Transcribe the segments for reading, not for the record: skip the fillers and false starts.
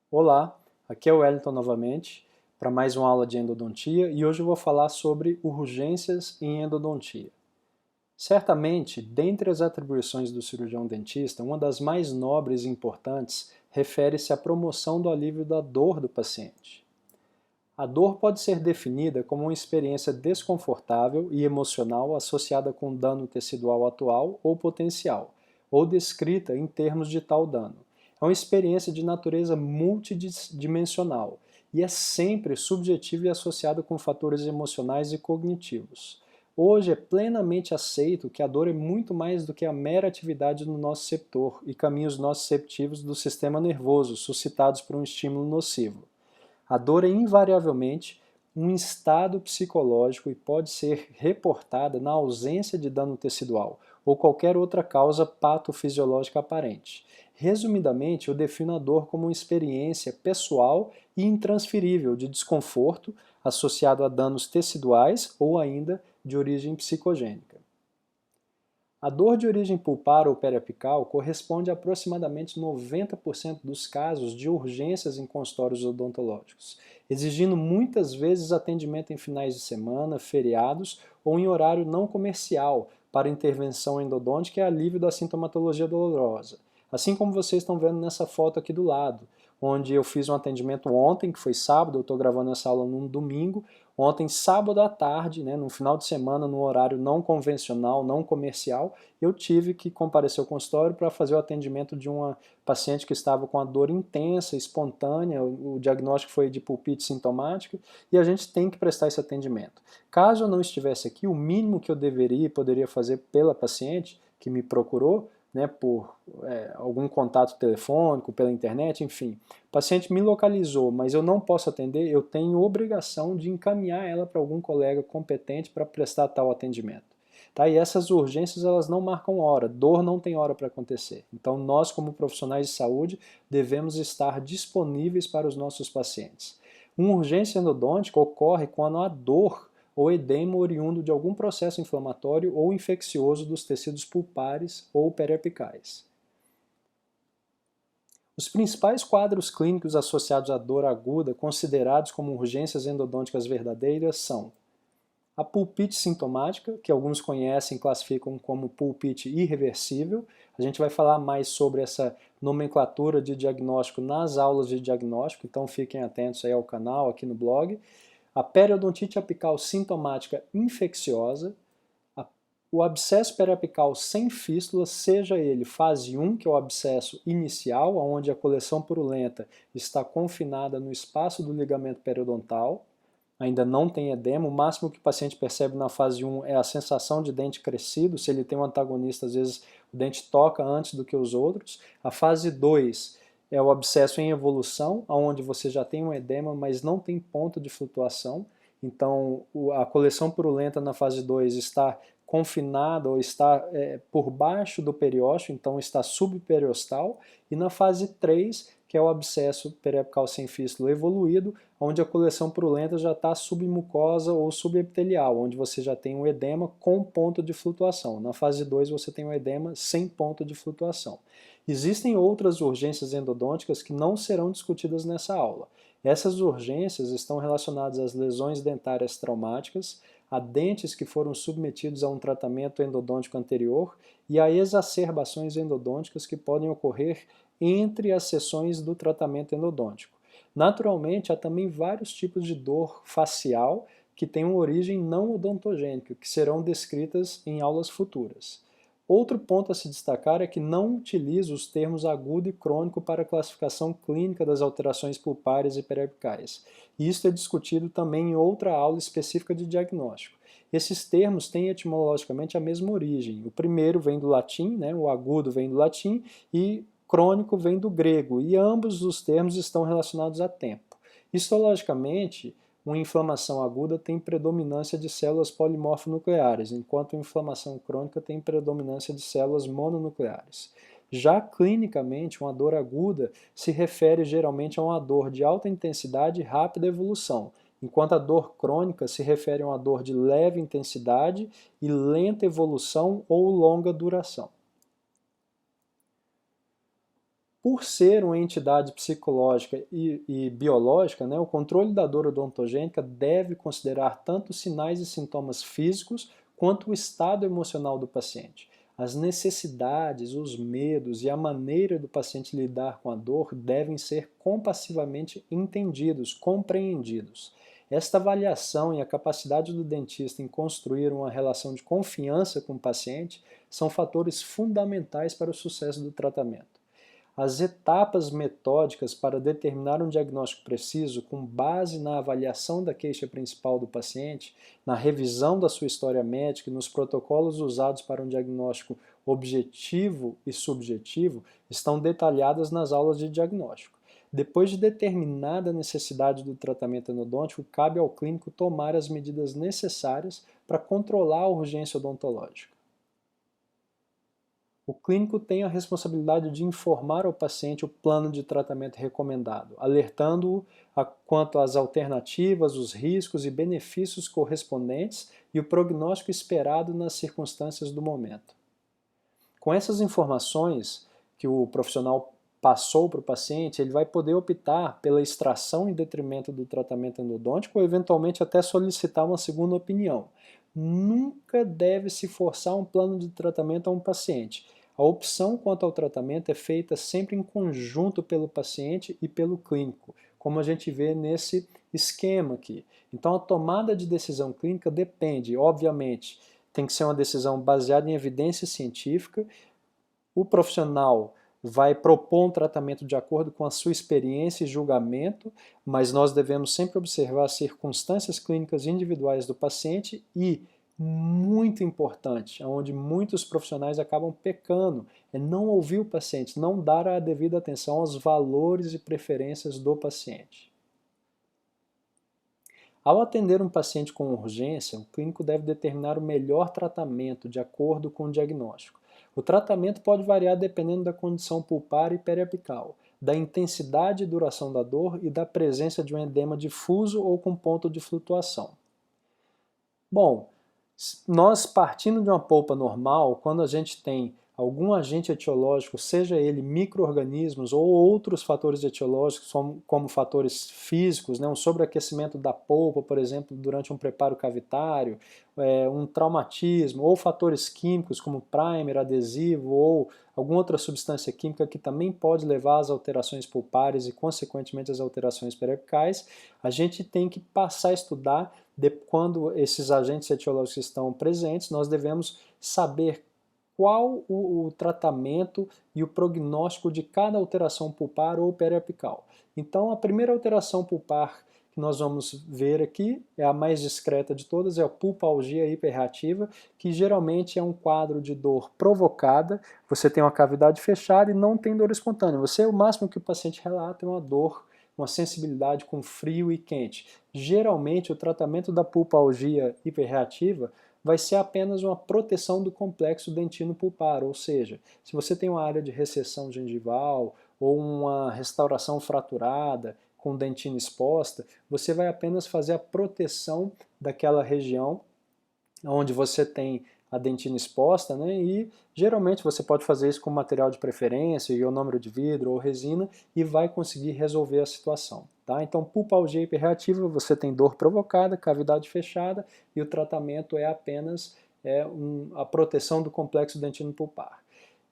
Olá, aqui é o Wellington novamente para mais uma aula de endodontia e hoje eu vou falar sobre urgências em endodontia. Certamente, dentre as atribuições do cirurgião dentista, uma das mais nobres e importantes refere-se à promoção do alívio da dor do paciente. A dor pode ser definida como uma experiência desconfortável e emocional associada com dano tecidual atual ou potencial, ou descrita em termos de tal dano. É uma experiência de natureza multidimensional e é sempre subjetiva e associada com fatores emocionais e cognitivos. Hoje é plenamente aceito que a dor é muito mais do que a mera atividade no nociceptor e caminhos nociceptivos do sistema nervoso suscitados por um estímulo nocivo. A dor é invariavelmente um estado psicológico e pode ser reportada na ausência de dano tecidual ou qualquer outra causa patofisiológica aparente. Resumidamente, eu defino a dor como uma experiência pessoal e intransferível de desconforto associado a danos teciduais ou ainda de origem psicogênica. A dor de origem pulpar ou periapical corresponde a aproximadamente 90% dos casos de urgências em consultórios odontológicos, exigindo muitas vezes atendimento em finais de semana, feriados ou em horário não comercial para intervenção endodôntica e alívio da sintomatologia dolorosa. Assim como vocês estão vendo nessa foto aqui do lado, onde eu fiz um atendimento ontem, que foi sábado, eu estou gravando essa aula num domingo, ontem, sábado à tarde, no final de semana, no horário não convencional, não comercial, eu tive que comparecer ao consultório para fazer o atendimento de uma paciente que estava com a dor intensa, espontânea, o diagnóstico foi de pulpite sintomática, e a gente tem que prestar esse atendimento. Caso eu não estivesse aqui, o mínimo que eu deveria e poderia fazer pela paciente que me procurou, por algum contato telefônico, pela internet, enfim. O paciente me localizou, mas eu não posso atender, eu tenho obrigação de encaminhar ela para algum colega competente para prestar tal atendimento. Tá? E essas urgências elas não marcam hora, dor não tem hora para acontecer. Então nós, como profissionais de saúde, devemos estar disponíveis para os nossos pacientes. Uma urgência endodôntica ocorre quando a dor ou edema oriundo de algum processo inflamatório ou infeccioso dos tecidos pulpares ou periapicais. Os principais quadros clínicos associados à dor aguda, considerados como urgências endodônticas verdadeiras, são a pulpite sintomática, que alguns conhecem e classificam como pulpite irreversível. A gente vai falar mais sobre essa nomenclatura de diagnóstico nas aulas de diagnóstico, então fiquem atentos aí ao canal, aqui no blog. A periodontite apical sintomática infecciosa, o abscesso periapical sem fístula, seja ele fase 1, que é o abscesso inicial, onde a coleção purulenta está confinada no espaço do ligamento periodontal, ainda não tem edema, o máximo que o paciente percebe na fase 1 é a sensação de dente crescido, se ele tem um antagonista, às vezes o dente toca antes do que os outros. A fase 2 é o abscesso em evolução, onde você já tem um edema, mas não tem ponto de flutuação, então a coleção purulenta na fase 2 está confinada ou está por baixo do periósteo, então está subperiostal, e na fase 3, que é o abscesso periapical sem fístula evoluído, onde a coleção purulenta já está submucosa ou subepitelial, onde você já tem um edema com ponto de flutuação. Na fase 2 você tem um edema sem ponto de flutuação. Existem outras urgências endodônticas que não serão discutidas nessa aula. Essas urgências estão relacionadas às lesões dentárias traumáticas, a dentes que foram submetidos a um tratamento endodôntico anterior e a exacerbações endodônticas que podem ocorrer entre as sessões do tratamento endodôntico. Naturalmente, há também vários tipos de dor facial que têm uma origem não odontogênica, que serão descritas em aulas futuras. Outro ponto a se destacar é que não utilizo os termos agudo e crônico para a classificação clínica das alterações pulpares e periapicais. E isso é discutido também em outra aula específica de diagnóstico. Esses termos têm etimologicamente a mesma origem. O primeiro vem do latim, o agudo vem do latim, e crônico vem do grego, e ambos os termos estão relacionados a tempo. Histologicamente, uma inflamação aguda tem predominância de células polimorfonucleares, enquanto a inflamação crônica tem predominância de células mononucleares. Já clinicamente, uma dor aguda se refere geralmente a uma dor de alta intensidade e rápida evolução, enquanto a dor crônica se refere a uma dor de leve intensidade e lenta evolução ou longa duração. Por ser uma entidade psicológica e biológica, né, o controle da dor odontogênica deve considerar tanto os sinais e sintomas físicos quanto o estado emocional do paciente. As necessidades, os medos e a maneira do paciente lidar com a dor devem ser compassivamente entendidos, compreendidos. Esta avaliação e a capacidade do dentista em construir uma relação de confiança com o paciente são fatores fundamentais para o sucesso do tratamento. As etapas metódicas para determinar um diagnóstico preciso, com base na avaliação da queixa principal do paciente, na revisão da sua história médica e nos protocolos usados para um diagnóstico objetivo e subjetivo, estão detalhadas nas aulas de diagnóstico. Depois de determinada a necessidade do tratamento endodôntico, cabe ao clínico tomar as medidas necessárias para controlar a urgência odontológica. O clínico tem a responsabilidade de informar ao paciente o plano de tratamento recomendado, alertando-o quanto às alternativas, os riscos e benefícios correspondentes e o prognóstico esperado nas circunstâncias do momento. Com essas informações que o profissional passou para o paciente, ele vai poder optar pela extração em detrimento do tratamento endodôntico ou eventualmente até solicitar uma segunda opinião. Nunca deve se forçar um plano de tratamento a um paciente. A opção quanto ao tratamento é feita sempre em conjunto pelo paciente e pelo clínico, como a gente vê nesse esquema aqui. Então a tomada de decisão clínica depende, obviamente, tem que ser uma decisão baseada em evidência científica. O profissional vai propor um tratamento de acordo com a sua experiência e julgamento, mas nós devemos sempre observar as circunstâncias clínicas individuais do paciente e, muito importante, onde muitos profissionais acabam pecando, é não ouvir o paciente, não dar a devida atenção aos valores e preferências do paciente. Ao atender um paciente com urgência, o clínico deve determinar o melhor tratamento de acordo com o diagnóstico. O tratamento pode variar dependendo da condição pulpar e periapical, da intensidade e duração da dor e da presença de um edema difuso ou com ponto de flutuação. Bom, nós partindo de uma polpa normal, quando a gente tem algum agente etiológico, seja ele micro-organismos ou outros fatores etiológicos, como fatores físicos, né, um sobreaquecimento da polpa, por exemplo, durante um preparo cavitário, um traumatismo, ou fatores químicos como primer, adesivo ou alguma outra substância química que também pode levar às alterações pulpares e, consequentemente, às alterações periapicais, a gente tem que passar a estudar quando esses agentes etiológicos estão presentes, nós devemos saber qual o tratamento e o prognóstico de cada alteração pulpar ou periapical. Então, a primeira alteração pulpar que nós vamos ver aqui é a mais discreta de todas, é a pulpalgia hiperreativa, que geralmente é um quadro de dor provocada. Você tem uma cavidade fechada e não tem dor espontânea. O máximo que o paciente relata é uma dor, uma sensibilidade com frio e quente. Geralmente, o tratamento da pulpalgia hiperreativa vai ser apenas uma proteção do complexo dentino-pulpar, ou seja, se você tem uma área de recessão gengival ou uma restauração fraturada com dentina exposta, você vai apenas fazer a proteção daquela região onde você tem a dentina exposta, né? E geralmente você pode fazer isso com material de preferência, ionômero de vidro ou resina, e vai conseguir resolver a situação. Tá? Então, pulpalgia hiperreativa, você tem dor provocada, cavidade fechada, e o tratamento é apenas a proteção do complexo dentino pulpar.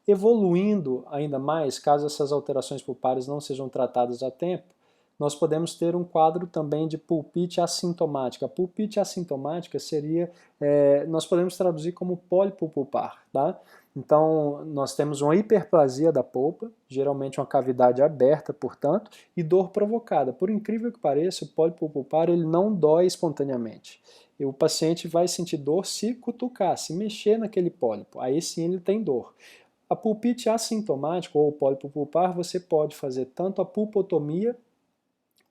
Evoluindo ainda mais, caso essas alterações pulpares não sejam tratadas a tempo, nós podemos ter um quadro também de pulpite assintomática. A pulpite assintomática seria, nós podemos traduzir como pólipo pulpar, tá? Então, nós temos uma hiperplasia da polpa, geralmente uma cavidade aberta, portanto, e dor provocada. Por incrível que pareça, o pólipo pulpar ele não dói espontaneamente. E o paciente vai sentir dor se cutucar, se mexer naquele pólipo. Aí sim ele tem dor. A pulpite assintomática ou pólipo pulpar, você pode fazer tanto a pulpotomia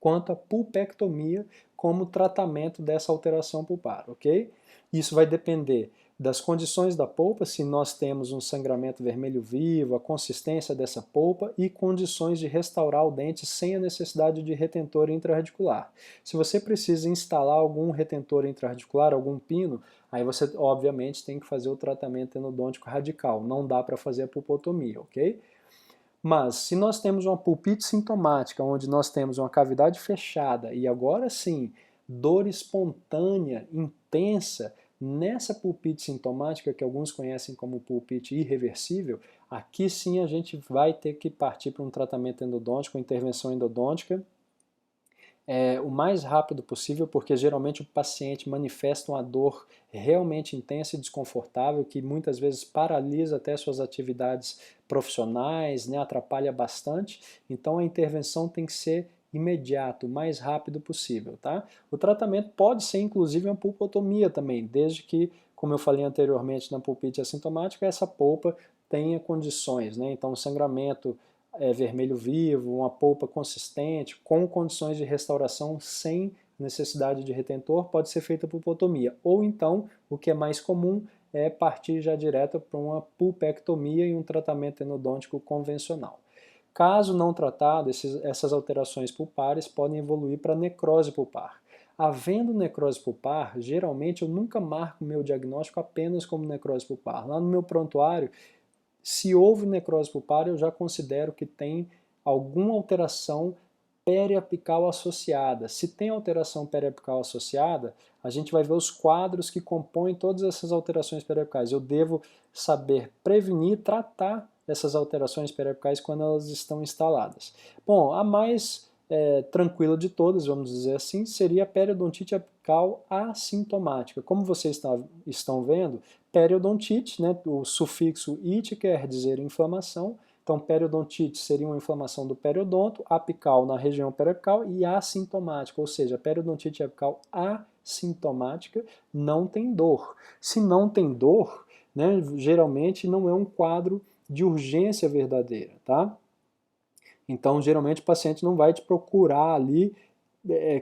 quanto a pulpectomia como tratamento dessa alteração pulpar, ok? Isso vai depender das condições da polpa, se nós temos um sangramento vermelho vivo, a consistência dessa polpa e condições de restaurar o dente sem a necessidade de retentor intrarradicular. Se você precisa instalar algum retentor intrarradicular, algum pino, aí você obviamente tem que fazer o tratamento endodôntico radical, não dá para fazer a pulpotomia, ok? Mas se nós temos uma pulpite sintomática, onde nós temos uma cavidade fechada e agora sim, dor espontânea, intensa, nessa pulpite sintomática, que alguns conhecem como pulpite irreversível, aqui sim a gente vai ter que partir para um tratamento endodôntico, uma intervenção endodôntica, o mais rápido possível, porque geralmente o paciente manifesta uma dor realmente intensa e desconfortável, que muitas vezes paralisa até suas atividades profissionais, né, atrapalha bastante. Então a intervenção tem que ser imediato, o mais rápido possível, tá? O tratamento pode ser inclusive uma pulpotomia também, desde que, como eu falei anteriormente na pulpite assintomática, essa polpa tenha condições, né? Então o sangramento vermelho vivo, uma polpa consistente, com condições de restauração sem necessidade de retentor, pode ser feita pulpotomia. Ou então, o que é mais comum é partir já direto para uma pulpectomia e um tratamento endodôntico convencional. Caso não tratado, essas alterações pulpares podem evoluir para necrose pulpar. Havendo necrose pulpar, geralmente eu nunca marco meu diagnóstico apenas como necrose pulpar. Lá no meu prontuário, se houve necrose pulpar, eu já considero que tem alguma alteração periapical associada. Se tem alteração periapical associada, a gente vai ver os quadros que compõem todas essas alterações periapicais. Eu devo saber prevenir, tratar essas alterações periapicais quando elas estão instaladas. Bom, a mais tranquila de todas, vamos dizer assim, seria a periodontite apical assintomática. Como vocês estão vendo, periodontite, né, o sufixo it quer dizer inflamação, então periodontite seria uma inflamação do periodonto, apical na região periapical e assintomática, ou seja, a periodontite apical assintomática não tem dor. Se não tem dor, né, geralmente não é um quadro de urgência verdadeira, tá? Então, geralmente o paciente não vai te procurar ali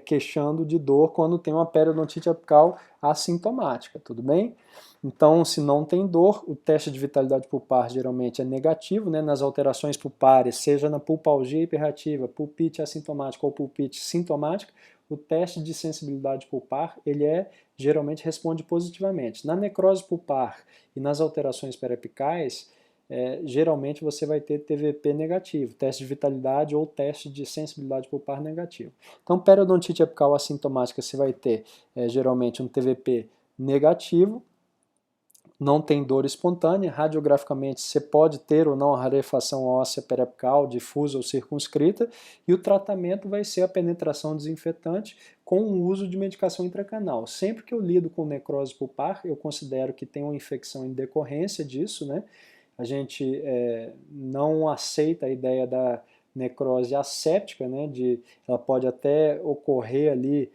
queixando de dor quando tem uma periodontite apical assintomática, tudo bem? Então, se não tem dor, o teste de vitalidade pulpar geralmente é negativo, né, nas alterações pulpares, seja na pulpalgia hiperreativa, pulpite assintomática ou pulpite sintomática, o teste de sensibilidade pulpar, ele geralmente responde positivamente. Na necrose pulpar e nas alterações periapicais, geralmente você vai ter TVP negativo, teste de vitalidade ou teste de sensibilidade pulpar negativo. Então, periodontite apical assintomática você vai ter geralmente um TVP negativo, não tem dor espontânea, radiograficamente você pode ter ou não a rarefação óssea periapical difusa ou circunscrita, e o tratamento vai ser a penetração desinfetante com o uso de medicação intracanal. Sempre que eu lido com necrose pulpar, eu considero que tem uma infecção em decorrência disso, né? A gente não aceita a ideia da necrose asséptica, né? Ela pode até ocorrer ali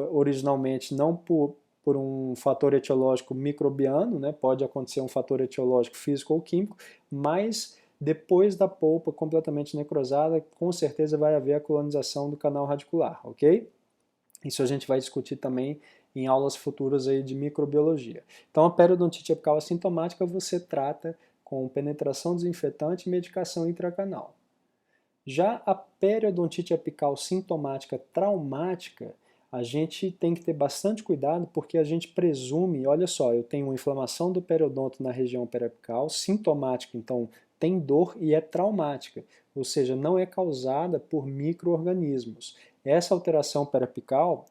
originalmente não por um fator etiológico microbiano, né? Pode acontecer um fator etiológico físico ou químico, mas depois da polpa completamente necrosada, com certeza vai haver a colonização do canal radicular, ok? Isso a gente vai discutir também em aulas futuras aí de microbiologia. Então, a periodontite apical assintomática você trata com penetração desinfetante e medicação intracanal. Já a periodontite apical sintomática traumática, a gente tem que ter bastante cuidado porque a gente presume, olha só, eu tenho uma inflamação do periodonto na região periapical, sintomática, então tem dor e é traumática, ou seja, não é causada por micro-organismos. Essa alteração periapical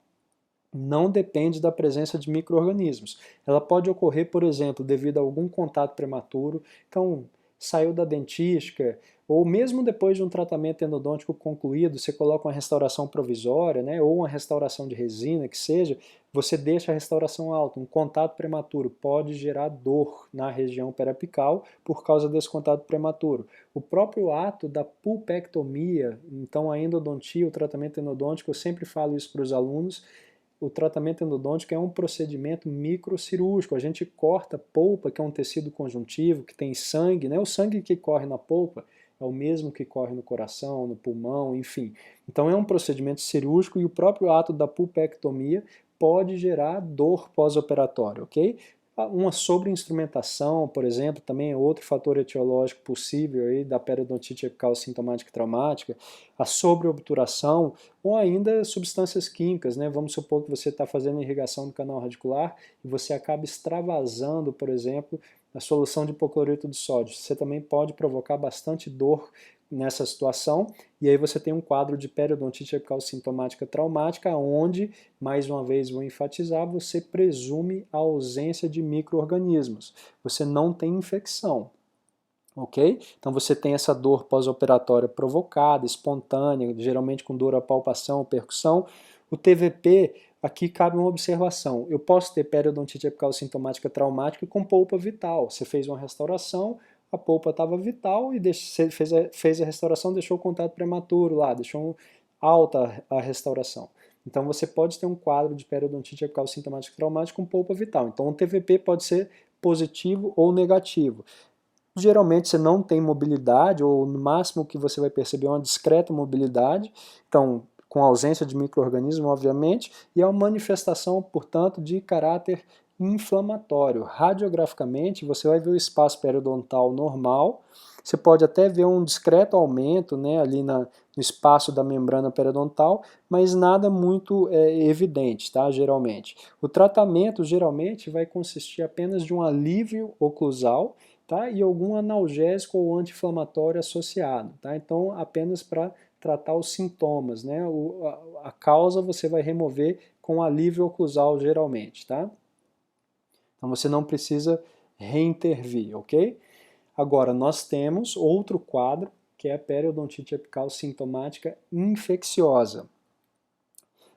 não depende da presença de micro-organismos. Ela pode ocorrer, por exemplo, devido a algum contato prematuro, então saiu da dentística, ou mesmo depois de um tratamento endodôntico concluído, você coloca uma restauração provisória, né, ou uma restauração de resina, que seja, você deixa a restauração alta. Um contato prematuro pode gerar dor na região periapical por causa desse contato prematuro. O próprio ato da pulpectomia, então a endodontia, o tratamento endodôntico, eu sempre falo isso para os alunos, o tratamento endodôntico é um procedimento microcirúrgico. A gente corta a polpa, que é um tecido conjuntivo, que tem sangue, né? O sangue que corre na polpa é o mesmo que corre no coração, no pulmão, enfim. Então é um procedimento cirúrgico e o próprio ato da pulpectomia pode gerar dor pós-operatória, ok? Uma sobreinstrumentação, por exemplo, também é outro fator etiológico possível aí da periodontite apical sintomática traumática, a sobreobturação ou ainda substâncias químicas, né? Vamos supor que você está fazendo irrigação do canal radicular e você acaba extravasando, por exemplo, a solução de hipocloreto de sódio. Você também pode provocar bastante dor nessa situação, e aí você tem um quadro de periodontite apical sintomática traumática, onde, mais uma vez vou enfatizar, você presume a ausência de micro-organismos, você não tem infecção. Ok? Então você tem essa dor pós-operatória provocada, espontânea, geralmente com dor à palpação, percussão. O TVP, aqui cabe uma observação. Eu posso ter periodontite apical sintomática traumática com polpa vital. Você fez uma restauração, a polpa estava vital e você fez a restauração, deixou o contato prematuro lá, deixou alta a restauração. Então você pode ter um quadro de periodontite apical sintomática traumática com polpa vital. Então o TVP pode ser positivo ou negativo. Geralmente você não tem mobilidade, ou no máximo que você vai perceber é uma discreta mobilidade, então com ausência de micro-organismo, obviamente, e é uma manifestação, portanto, de caráter inflamatório. Radiograficamente, você vai ver o espaço periodontal normal, você pode até ver um discreto aumento, né, ali no espaço da membrana periodontal, mas nada muito evidente, tá, geralmente. O tratamento, geralmente, vai consistir apenas de um alívio oclusal, tá, e algum analgésico ou anti-inflamatório associado. Tá? Então, apenas para tratar os sintomas, né? A causa você vai remover com alívio oclusal, geralmente. Tá? Então, você não precisa reintervir, ok? Agora, nós temos outro quadro, que é a periodontite apical sintomática infecciosa.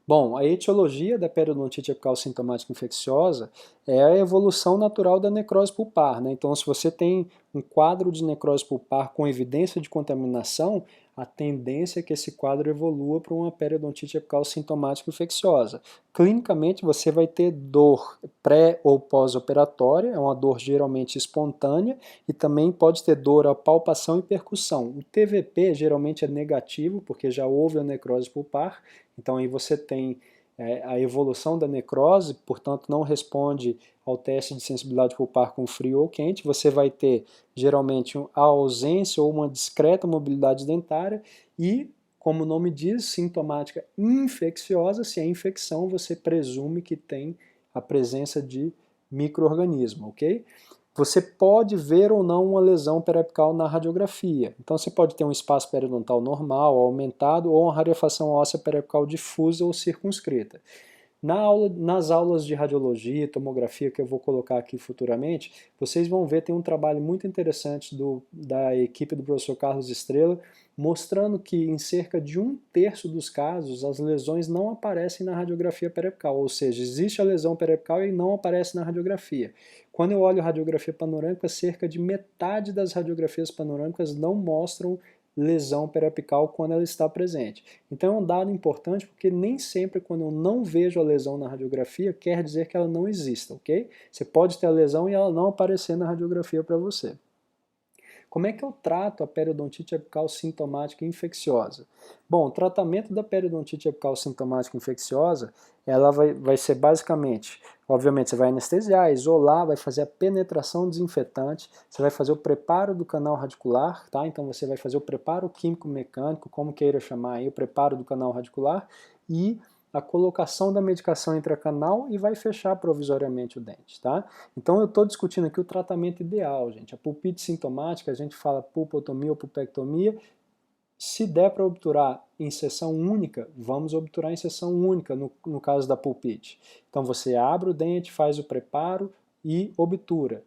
Bom, a etiologia da periodontite apical sintomática infecciosa é a evolução natural da necrose pulpar, né? Então, se você tem um quadro de necrose pulpar com evidência de contaminação, a tendência é que esse quadro evolua para uma periodontite apical sintomática infecciosa. Clinicamente, você vai ter dor pré ou pós-operatória, é uma dor geralmente espontânea, e também pode ter dor à palpação e percussão. O TVP geralmente é negativo, porque já houve a necrose pulpar, então aí você tem a evolução da necrose, portanto não responde ao teste de sensibilidade pulpar com frio ou quente, você vai ter geralmente a ausência ou uma discreta mobilidade dentária e, como o nome diz, sintomática infecciosa. Se é infecção, você presume que tem a presença de micro-organismo, ok? Você pode ver ou não uma lesão periapical na radiografia. Então você pode ter um espaço periodontal normal, aumentado, ou uma rarefação óssea periapical difusa ou circunscrita. Nas aulas de radiologia e tomografia que eu vou colocar aqui futuramente, vocês vão ver, tem um trabalho muito interessante da equipe do professor Carlos Estrela, mostrando que em cerca de 1/3 dos casos as lesões não aparecem na radiografia periapical, ou seja, existe a lesão periapical e não aparece na radiografia. Quando eu olho radiografia panorâmica, cerca de metade das radiografias panorâmicas não mostram lesão periapical quando ela está presente. Então é um dado importante porque nem sempre quando eu não vejo a lesão na radiografia quer dizer que ela não exista, ok? Você pode ter a lesão e ela não aparecer na radiografia para você. Como é que eu trato a periodontite apical sintomática infecciosa? Bom, o tratamento da periodontite apical sintomática infecciosa, ela vai ser basicamente, obviamente você vai anestesiar, isolar, vai fazer a penetração desinfetante, você vai fazer o preparo do canal radicular, tá? Então você vai fazer o preparo químico-mecânico, como queira chamar aí, o preparo do canal radicular e a colocação da medicação intracanal e vai fechar provisoriamente o dente, tá? Então eu estou discutindo aqui o tratamento ideal, gente. A pulpite sintomática, a gente fala pulpotomia ou pulpectomia. Se der para obturar em sessão única, vamos obturar em sessão única no caso da pulpite. Então você abre o dente, faz o preparo e obtura.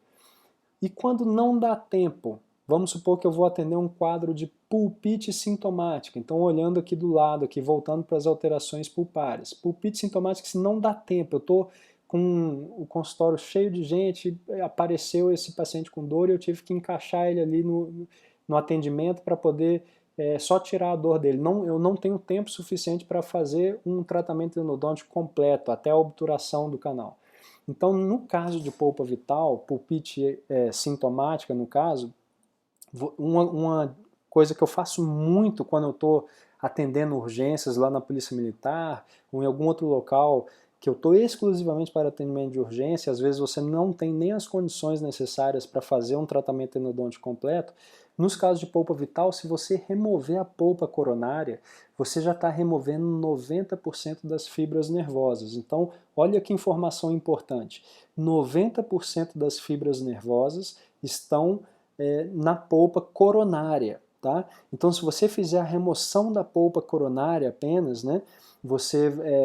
E quando não dá tempo, vamos supor que eu vou atender um quadro de pulpite sintomática. Então, olhando aqui do lado, aqui, voltando para as alterações pulpares. Pulpite sintomática, se não dá tempo, eu estou com o consultório cheio de gente, apareceu esse paciente com dor e eu tive que encaixar ele ali no atendimento para poder só tirar a dor dele. Eu não tenho tempo suficiente para fazer um tratamento endodôntico completo, até a obturação do canal. Então, no caso de polpa vital, pulpite sintomática no caso, uma coisa que eu faço muito quando eu estou atendendo urgências lá na Polícia Militar ou em algum outro local que eu estou exclusivamente para atendimento de urgência, às vezes você não tem nem as condições necessárias para fazer um tratamento endodôntico completo. Nos casos de polpa vital, se você remover a polpa coronária, você já está removendo 90% das fibras nervosas. Então, olha que informação importante. 90% das fibras nervosas estão na polpa coronária. tá? Então, se você fizer a remoção da polpa coronária apenas, né,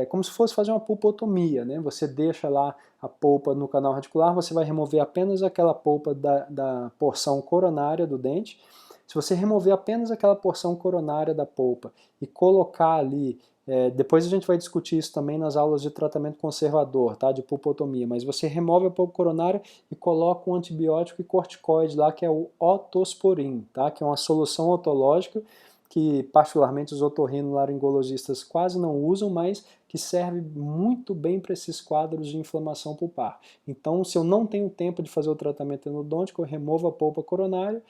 como se fosse fazer uma pulpotomia, né? Você deixa lá a polpa no canal radicular, você vai remover apenas aquela polpa da porção coronária do dente. Se você remover apenas aquela porção coronária da polpa e colocar ali, depois a gente vai discutir isso também nas aulas de tratamento conservador, tá? De pulpotomia, mas você remove a polpa coronária e coloca um antibiótico e corticoide lá, que é o otosporin, tá? Que é uma solução otológica que particularmente os otorrinolaringologistas quase não usam, mas que serve muito bem para esses quadros de inflamação pulpar. Então, se eu não tenho tempo de fazer o tratamento endodôntico, eu removo a polpa coronária,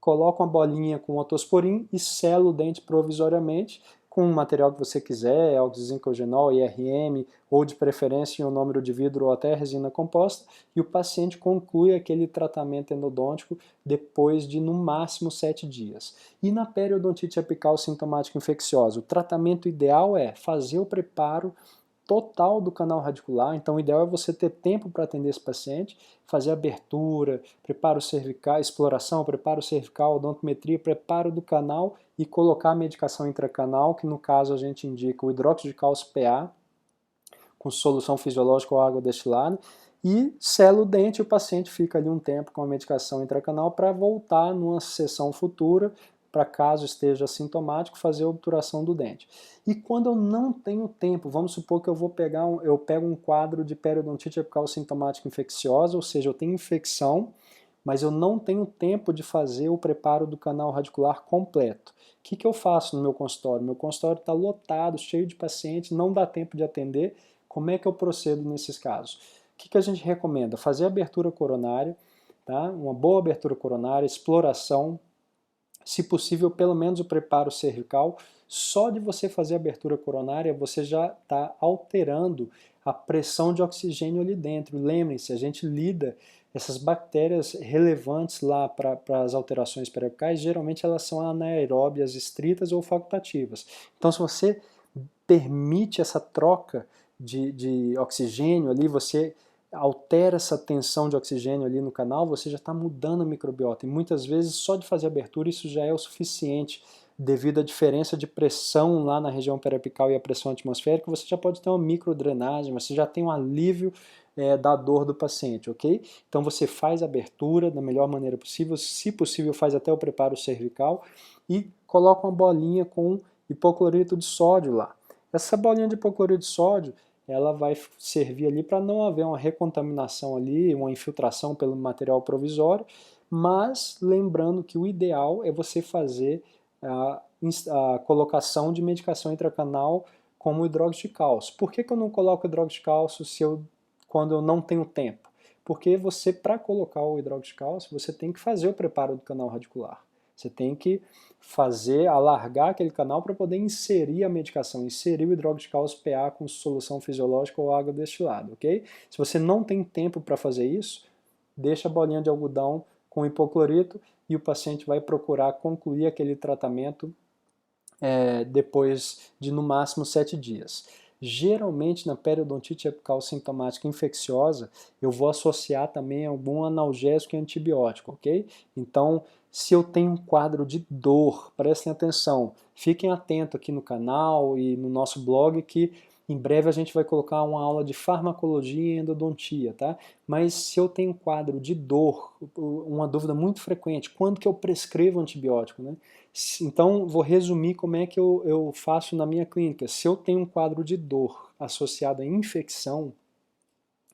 coloco uma bolinha com otosporin e selo o dente provisoriamente com o material que você quiser, oxizincogenol, IRM, ou de preferência ionômero de vidro ou até resina composta, e o paciente conclui aquele tratamento endodôntico depois de no máximo 7 dias. E na periodontite apical sintomática infecciosa, o tratamento ideal é fazer o preparo total do canal radicular, então o ideal é você ter tempo para atender esse paciente, fazer abertura, preparo cervical, exploração, preparo cervical, odontometria, preparo do canal e colocar a medicação intracanal, que no caso a gente indica o hidróxido de cálcio PA, com solução fisiológica ou água destilada, e sela o dente e o paciente fica ali um tempo com a medicação intracanal para voltar numa sessão futura, para caso esteja sintomático, fazer a obturação do dente. E quando eu não tenho tempo, vamos supor que eu pego um quadro de periodontite apical sintomática infecciosa, ou seja, eu tenho infecção, mas eu não tenho tempo de fazer o preparo do canal radicular completo. O que eu faço no meu consultório? Meu consultório está lotado, cheio de pacientes, não dá tempo de atender. Como é que eu procedo nesses casos? O que a gente recomenda? Fazer abertura coronária, tá? Uma boa abertura coronária, exploração, se possível, pelo menos o preparo cervical. Só de você fazer a abertura coronária, você já está alterando a pressão de oxigênio ali dentro. Lembrem-se, a gente lida, essas bactérias relevantes lá para as alterações periapicais, geralmente elas são anaeróbias estritas ou facultativas. Então, se você permite essa troca de oxigênio ali, você altera essa tensão de oxigênio ali no canal, você já está mudando a microbiota. E muitas vezes só de fazer abertura isso já é o suficiente, devido à diferença de pressão lá na região periapical e a pressão atmosférica, você já pode ter uma microdrenagem, você já tem um alívio da dor do paciente, ok? Então você faz a abertura da melhor maneira possível, se possível faz até o preparo cervical e coloca uma bolinha com hipoclorito de sódio lá. Essa bolinha de hipoclorito de sódio, ela vai servir ali para não haver uma recontaminação ali, uma infiltração pelo material provisório, mas lembrando que o ideal é você fazer a colocação de medicação intracanal como hidróxido de cálcio. Por que eu não coloco hidróxido de cálcio quando eu não tenho tempo? Porque você, para colocar o hidróxido de cálcio, você tem que fazer o preparo do canal radicular. Você tem que alargar aquele canal para poder inserir a medicação, inserir o hidróxido de cálcio PA com solução fisiológica ou água destilada, ok? Se você não tem tempo para fazer isso, deixa a bolinha de algodão com hipoclorito e o paciente vai procurar concluir aquele tratamento depois de no máximo 7 dias. Geralmente na periodontite apical sintomática infecciosa eu vou associar também algum analgésico e antibiótico, ok? Então, se eu tenho um quadro de dor, prestem atenção, fiquem atentos aqui no canal e no nosso blog que em breve a gente vai colocar uma aula de farmacologia e endodontia, tá? Mas se eu tenho um quadro de dor, uma dúvida muito frequente, quando que eu prescrevo antibiótico, né? Então, vou resumir como é que eu faço na minha clínica. Se eu tenho um quadro de dor associado à infecção,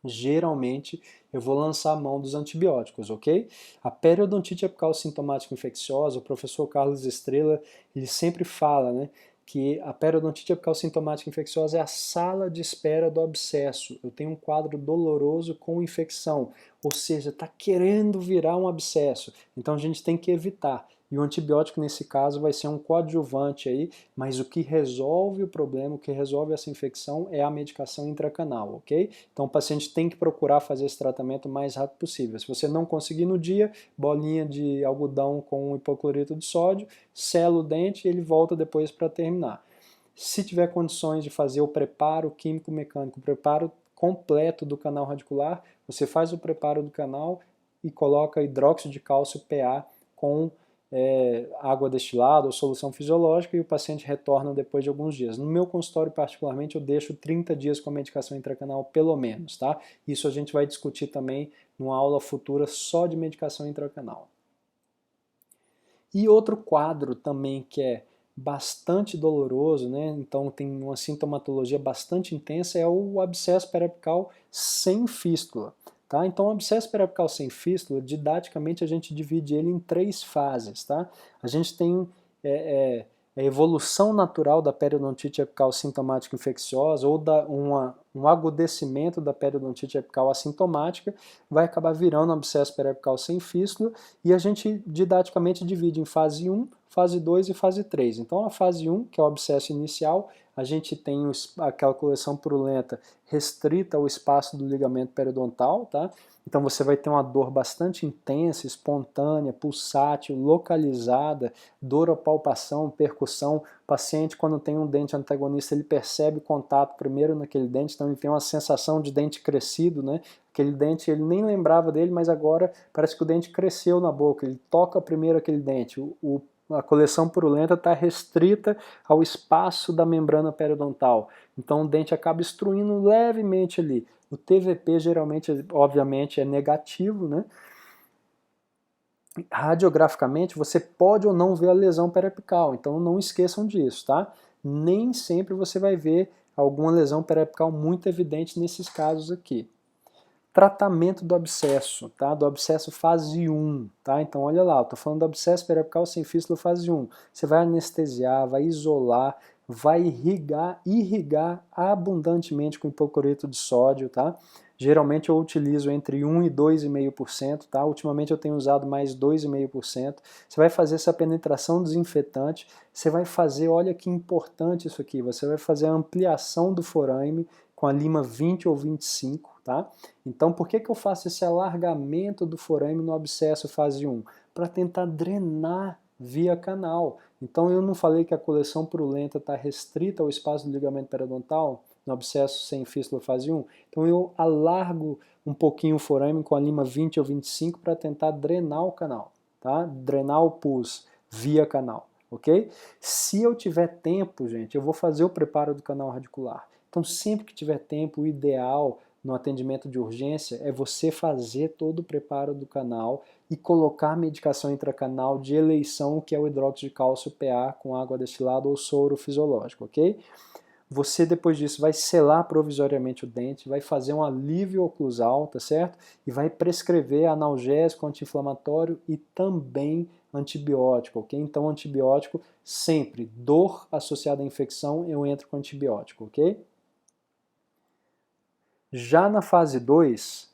geralmente eu vou lançar a mão dos antibióticos, ok? A periodontite apical sintomática infecciosa, o professor Carlos Estrela, ele sempre fala, né, que a periodontite apical sintomática infecciosa é a sala de espera do abscesso. Eu tenho um quadro doloroso com infecção, ou seja, está querendo virar um abscesso. Então a gente tem que evitar. E o antibiótico, nesse caso, vai ser um coadjuvante aí, mas o que resolve o problema, o que resolve essa infecção é a medicação intracanal, ok? Então o paciente tem que procurar fazer esse tratamento o mais rápido possível. Se você não conseguir no dia, bolinha de algodão com hipoclorito de sódio, sela o dente e ele volta depois para terminar. Se tiver condições de fazer o preparo químico-mecânico, o preparo completo do canal radicular, você faz o preparo do canal e coloca hidróxido de cálcio PA com água destilada ou solução fisiológica e o paciente retorna depois de alguns dias. No meu consultório, particularmente, eu deixo 30 dias com a medicação intracanal pelo menos, tá? Isso a gente vai discutir também numa aula futura só de medicação intracanal. E outro quadro também que é bastante doloroso, né? Então tem uma sintomatologia bastante intensa, é o abscesso periapical sem fístula. Tá? Então o abscesso periapical sem fístula, didaticamente a gente divide ele em 3 fases. Tá? A gente tem a evolução natural da periodontite apical sintomática infecciosa ou um agudecimento da periodontite apical assintomática, vai acabar virando abscesso periapical sem fístula, e a gente didaticamente divide em fase 1, fase 2 e fase 3. Então a fase 1, que é o abscesso inicial, a gente tem aquela coleção purulenta restrita ao espaço do ligamento periodontal, tá? Então você vai ter uma dor bastante intensa, espontânea, pulsátil, localizada, dor à palpação, percussão. O paciente, quando tem um dente antagonista, ele percebe contato primeiro naquele dente, então ele tem uma sensação de dente crescido, né? Aquele dente, ele nem lembrava dele, mas agora parece que o dente cresceu na boca, ele toca primeiro aquele dente. A coleção purulenta está restrita ao espaço da membrana periodontal, então o dente acaba obstruindo levemente ali. O TVP geralmente, obviamente, é negativo, né? Radiograficamente, você pode ou não ver a lesão periapical, então não esqueçam disso, tá? Nem sempre você vai ver alguma lesão periapical muito evidente nesses casos aqui. Tratamento do abscesso, tá? Do abscesso fase 1, tá? Então olha lá, eu estou falando do abscesso periapical sem fístula fase 1. Você vai anestesiar, vai isolar, vai irrigar abundantemente com hipocloreto de sódio, tá? Geralmente eu utilizo entre 1 e 2,5%, tá? Ultimamente eu tenho usado mais 2,5%. Você vai fazer essa penetração desinfetante, você vai fazer, olha que importante isso aqui, você vai fazer a ampliação do forame com a lima 20 ou 25, tá? Então por que eu faço esse alargamento do forame no abscesso fase 1? Para tentar drenar via canal. Então eu não falei que a coleção purulenta está restrita ao espaço do ligamento periodontal, no abscesso sem fístula fase 1? Então eu alargo um pouquinho o forame com a lima 20 ou 25 para tentar drenar o canal, tá? Drenar o pus via canal, ok? Se eu tiver tempo, gente, eu vou fazer o preparo do canal radicular. Então sempre que tiver tempo, o ideal no atendimento de urgência é você fazer todo o preparo do canal e colocar a medicação intracanal de eleição, que é o hidróxido de cálcio PA com água destilada ou soro fisiológico, ok? Você depois disso vai selar provisoriamente o dente, vai fazer um alívio oclusal, tá certo? E vai prescrever analgésico, anti-inflamatório e também antibiótico, ok? Então antibiótico sempre, dor associada à infecção, eu entro com antibiótico, ok? Já na fase 2,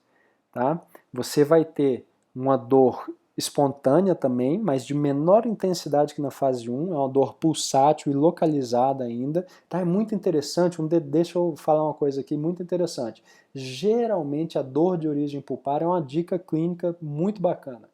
tá? Você vai ter uma dor espontânea também, mas de menor intensidade que na fase 1, é uma dor pulsátil e localizada ainda. Tá? É muito interessante, deixa eu falar uma coisa aqui muito interessante. Geralmente a dor de origem pulpar é uma dica clínica muito bacana.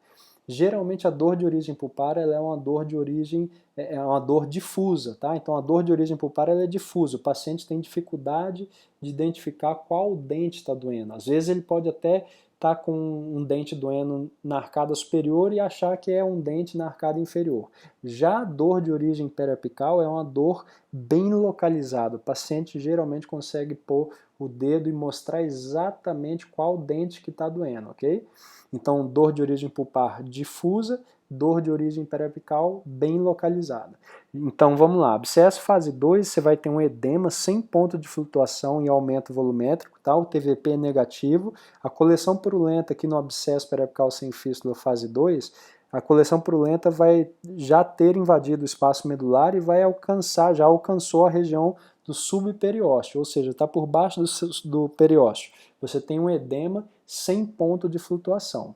Geralmente a dor de origem pulpar ela é uma dor de origem, é uma dor difusa, tá? Então a dor de origem pulpar ela é difusa, o paciente tem dificuldade de identificar qual dente está doendo. Às vezes ele pode até estar com um dente doendo na arcada superior e achar que é um dente na arcada inferior. Já a dor de origem periapical é uma dor bem localizada, o paciente geralmente consegue pôr o dedo e mostrar exatamente qual dente que está doendo, ok? Então, dor de origem pulpar difusa, dor de origem periapical bem localizada. Então, vamos lá. Abscesso fase 2, você vai ter um edema sem ponto de flutuação e aumento volumétrico, tá? O TVP é negativo. A coleção purulenta aqui no abscesso periapical sem fístula fase 2, a coleção purulenta vai já ter invadido o espaço medular e vai alcançar, já alcançou a região do subperiósteo, ou seja, está por baixo do periósteo. Você tem um edema sem ponto de flutuação.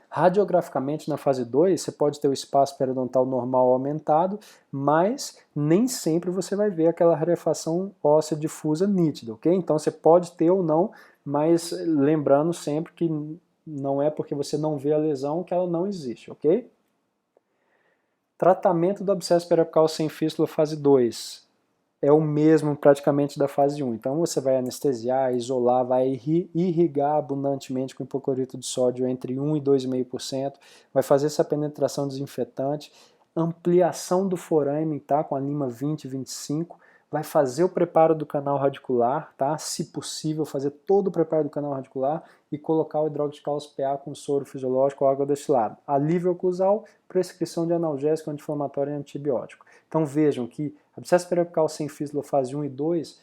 Radiograficamente, na fase 2, você pode ter o espaço periodontal normal aumentado, mas nem sempre você vai ver aquela rarefação óssea difusa nítida, ok? Então você pode ter ou não, mas lembrando sempre que não é porque você não vê a lesão que ela não existe, ok? Tratamento do abscesso periapical sem fístula fase 2. é o mesmo praticamente da fase 1. Então você vai anestesiar, isolar, vai irrigar abundantemente com hipoclorito de sódio entre 1 e 2,5%, vai fazer essa penetração desinfetante, ampliação do forame, tá? Com a lima 20, 25, vai fazer o preparo do canal radicular, tá? Se possível, fazer todo o preparo do canal radicular e colocar o hidróxido de cálcio PA com soro fisiológico ou água destilada. Alívio oclusal, prescrição de analgésico, anti-inflamatório e antibiótico. Então vejam que abscesso periapical sem fístula fase 1 e 2,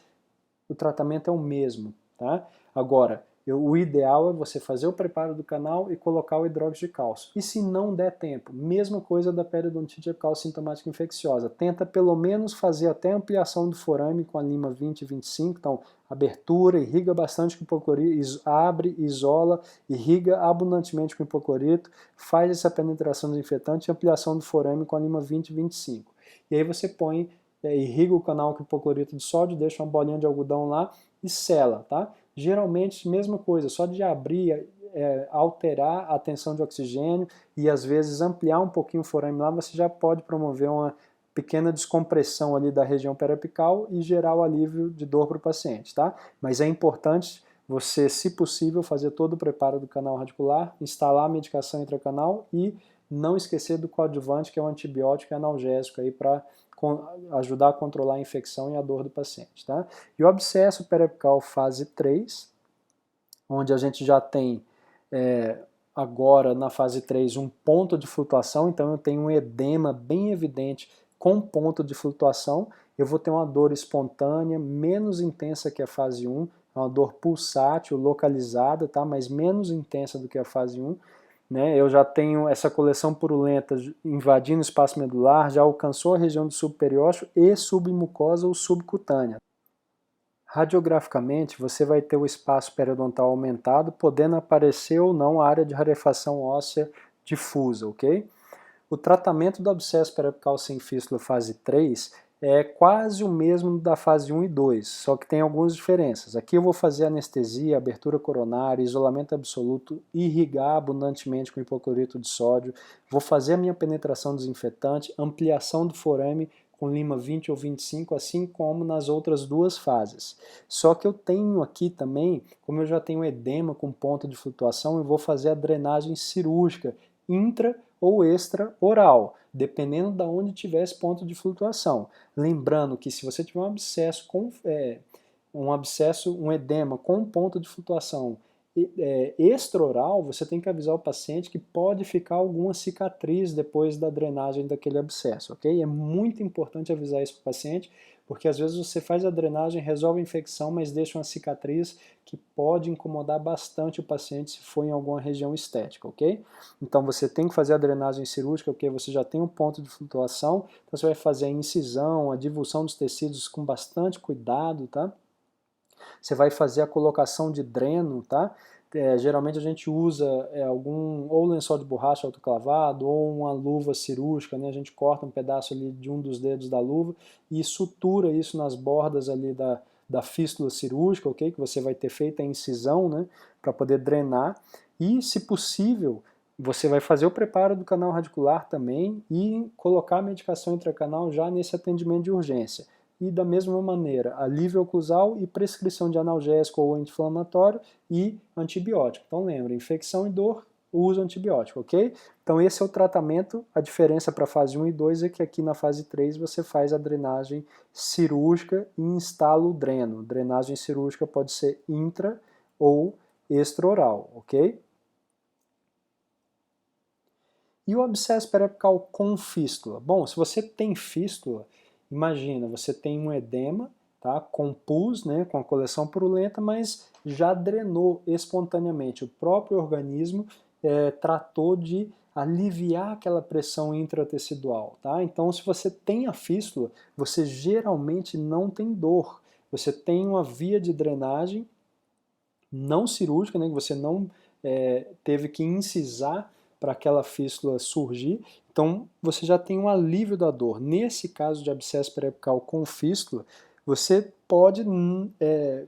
o tratamento é o mesmo, tá? Agora, o ideal é você fazer o preparo do canal e colocar o hidróxido de cálcio. E se não der tempo, mesma coisa da periodontite apical sintomática infecciosa. Tenta pelo menos fazer até ampliação do forame com a lima 20 e 25. Então, abertura, irriga bastante com hipoclorito, abre, isola, irriga abundantemente com hipoclorito, faz essa penetração desinfetante e ampliação do forame com a lima 20 e 25. E aí você põe, irriga o canal com hipoclorito de sódio, deixa uma bolinha de algodão lá e sela, tá? Geralmente, mesma coisa, só de abrir, alterar a tensão de oxigênio e às vezes ampliar um pouquinho o forame lá, você já pode promover uma pequena descompressão ali da região periapical e gerar o alívio de dor para o paciente, tá? Mas é importante você, se possível, fazer todo o preparo do canal radicular, instalar a medicação intracanal e não esquecer do coadjuvante, que é o antibiótico e analgésico aí para ajudar a controlar a infecção e a dor do paciente, tá? E o abscesso periapical fase 3, onde a gente já tem agora na fase 3 um ponto de flutuação, então eu tenho um edema bem evidente com ponto de flutuação, eu vou ter uma dor espontânea, menos intensa que a fase 1, uma dor pulsátil, localizada, tá? Mas menos intensa do que a fase 1, né? Eu já tenho essa coleção purulenta invadindo o espaço medular, já alcançou a região do subperiósteo e submucosa ou subcutânea. Radiograficamente, você vai ter o espaço periodontal aumentado, podendo aparecer ou não a área de rarefação óssea difusa, ok? O tratamento do abscesso periapical sem fístula fase 3 é quase o mesmo da fase 1 e 2, só que tem algumas diferenças. Aqui eu vou fazer anestesia, abertura coronária, isolamento absoluto, irrigar abundantemente com hipoclorito de sódio, vou fazer a minha penetração desinfetante, ampliação do forame com lima 20 ou 25, assim como nas outras duas fases. Só que eu tenho aqui também, como eu já tenho edema com ponto de flutuação, eu vou fazer a drenagem cirúrgica intra ou extra-oral, dependendo de onde tiver esse ponto de flutuação. Lembrando que se você tiver um edema com ponto de flutuação extra-oral, você tem que avisar o paciente que pode ficar alguma cicatriz depois da drenagem daquele abscesso, ok? É muito importante avisar isso para o paciente, porque às vezes você faz a drenagem, resolve a infecção, mas deixa uma cicatriz que pode incomodar bastante o paciente se for em alguma região estética, ok? Então você tem que fazer a drenagem cirúrgica, porque você já tem um ponto de flutuação, então você vai fazer a incisão, a divulsão dos tecidos com bastante cuidado, tá? Você vai fazer a colocação de dreno, tá? Geralmente a gente usa ou lençol de borracha autoclavado ou uma luva cirúrgica, né? A gente corta um pedaço ali de um dos dedos da luva e sutura isso nas bordas ali da fístula cirúrgica, ok? Que você vai ter feito a incisão, né? Para poder drenar e, se possível, você vai fazer o preparo do canal radicular também e colocar a medicação intracanal já nesse atendimento de urgência. E da mesma maneira, alívio oclusal e prescrição de analgésico ou anti-inflamatório e antibiótico. Então lembre, infecção e dor, uso antibiótico, ok? Então esse é o tratamento, a diferença para a fase 1 e 2 é que aqui na fase 3 você faz a drenagem cirúrgica e instala o dreno. Drenagem cirúrgica pode ser intra ou extraoral, ok? E o abscesso periapical com fístula? Bom, se você tem fístula, imagina, você tem um edema, tá, com pus, né, com a coleção purulenta, mas já drenou espontaneamente. O próprio organismo tratou de aliviar aquela pressão intratecidual. Tá? Então, se você tem a fístula, você geralmente não tem dor. Você tem uma via de drenagem não cirúrgica, né, que você não teve que incisar para aquela fístula surgir, então você já tem um alívio da dor. Nesse caso de abscesso periapical com fístula, você pode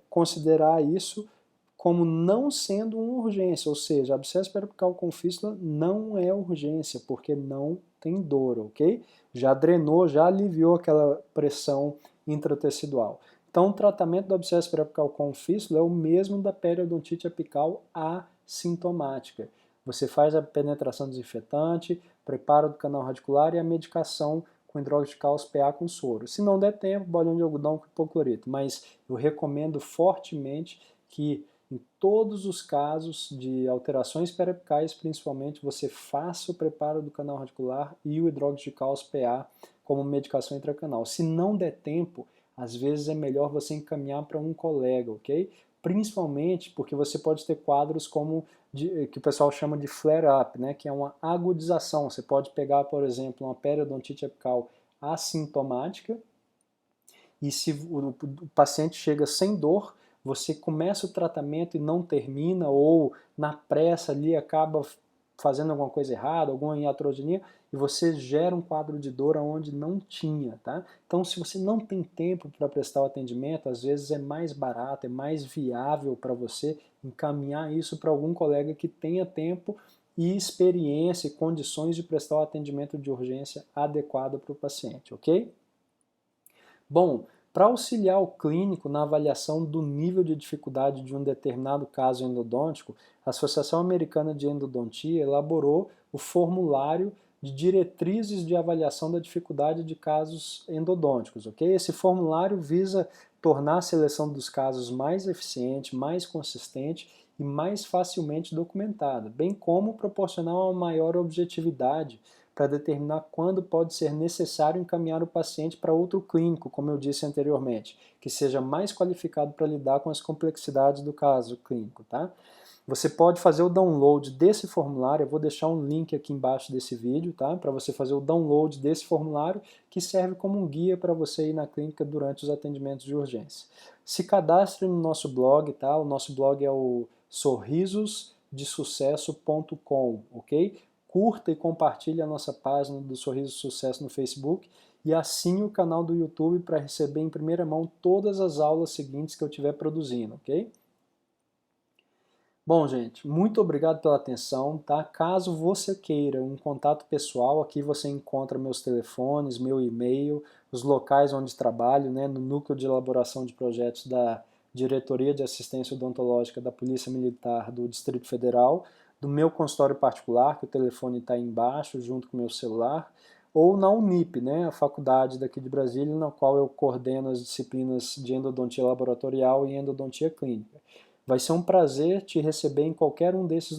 considerar isso como não sendo uma urgência, ou seja, abscesso periapical com fístula não é urgência, porque não tem dor, ok? Já drenou, já aliviou aquela pressão intratecidual. Então, o tratamento do abscesso periapical com fístula é o mesmo da periodontite apical assintomática. Você faz a penetração desinfetante, preparo do canal radicular e a medicação com hidróxido de cálcio PA com soro. Se não der tempo, bolinho de algodão com hipoclorito. Mas eu recomendo fortemente que em todos os casos de alterações periapicais, principalmente, você faça o preparo do canal radicular e o hidróxido de cálcio PA como medicação intracanal. Se não der tempo, às vezes é melhor você encaminhar para um colega, ok? Principalmente porque você pode ter quadros como que o pessoal chama de flare-up, né? Que é uma agudização. Você pode pegar, por exemplo, uma periodontite apical assintomática e se o paciente chega sem dor, você começa o tratamento e não termina, ou na pressa ali acaba fazendo alguma coisa errada, alguma iatrogenia, e você gera um quadro de dor onde não tinha, tá? Então, se você não tem tempo para prestar o atendimento, às vezes é mais barato, é mais viável para você encaminhar isso para algum colega que tenha tempo e experiência e condições de prestar o atendimento de urgência adequado para o paciente, ok? Bom, para auxiliar o clínico na avaliação do nível de dificuldade de um determinado caso endodôntico, a Associação Americana de Endodontia elaborou o formulário de diretrizes de avaliação da dificuldade de casos endodônticos, ok? Esse formulário visa tornar a seleção dos casos mais eficiente, mais consistente e mais facilmente documentada, bem como proporcionar uma maior objetividade para determinar quando pode ser necessário encaminhar o paciente para outro clínico, como eu disse anteriormente, que seja mais qualificado para lidar com as complexidades do caso clínico, tá? Você pode fazer o download desse formulário, eu vou deixar um link aqui embaixo desse vídeo, tá? Para você fazer o download desse formulário, que serve como um guia para você ir na clínica durante os atendimentos de urgência. Se cadastre no nosso blog, tá? O nosso blog é o sorrisosdesucesso.com, ok? Curta e compartilhe a nossa página do Sorriso Sucesso no Facebook e assine o canal do YouTube para receber em primeira mão todas as aulas seguintes que eu estiver produzindo, ok? Bom, gente, muito obrigado pela atenção, tá? Caso você queira um contato pessoal, aqui você encontra meus telefones, meu e-mail, os locais onde trabalho, né, no Núcleo de Elaboração de Projetos da Diretoria de Assistência Odontológica da Polícia Militar do Distrito Federal, do meu consultório particular, que o telefone está aí embaixo, junto com o meu celular, ou na Unip, né, a faculdade daqui de Brasília, na qual eu coordeno as disciplinas de endodontia laboratorial e endodontia clínica. Vai ser um prazer te receber em qualquer um desses lugares.